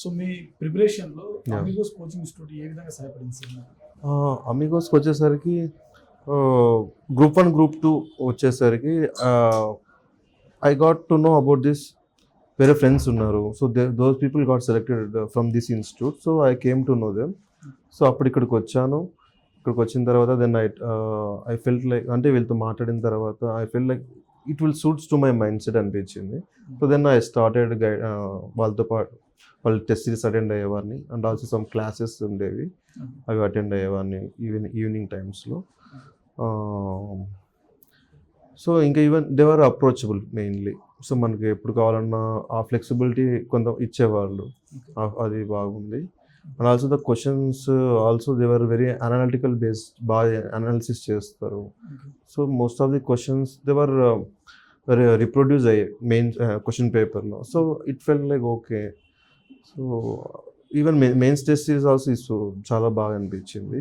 So మీ ప్రిపరేషన్లో Yeah. Amigos coaching institute ఏ విధంగా సహాయపడింది సార్ మీకు? అమిగోస్కి వచ్చేసరికి గ్రూప్ 1 గ్రూప్ 2 వచ్చేసరికి I got to know about this. వేరే ఫ్రెండ్స్ ఉన్నారు. So those people got selected from this institute. So I came to know them. So అప్పుడు ఇక్కడికి వచ్చాను. ఇక్కడికి వచ్చిన తర్వాత దెన్ ఐ ఫెల్ట్ లైక్, అంటే వీళ్ళతో మాట్లాడిన తర్వాత I felt like it will suits to my mind set అనిపించింది. సో దెన్ ఐ స్టార్టెడ్ వాళ్ళతో పాటు వాళ్ళు టెస్ట్ సిరీస్ అటెండ్ అయ్యేవాడిని. అండ్ ఆల్సో సమ్ క్లాసెస్ ఉండేవి, అవి అటెండ్ అయ్యేవాడిని ఈవినింగ్ టైమ్స్లో. సో ఇంకా even they are approachable mainly. So మనకి ఎప్పుడు కావాలన్నా ఆ ఫ్లెక్సిబిలిటీ కొంత ఇచ్చేవాళ్ళు. అది బాగుంది. And also the questions also they were very analytical based, బాగా అనాలిసిస్ చేస్తారు. So most of the questions they were reproduce అయ్యాయి మెయిన్ క్వశ్చన్ పేపర్లో. So it felt like okay. So even mains test series also చాలా బాగా అనిపించింది.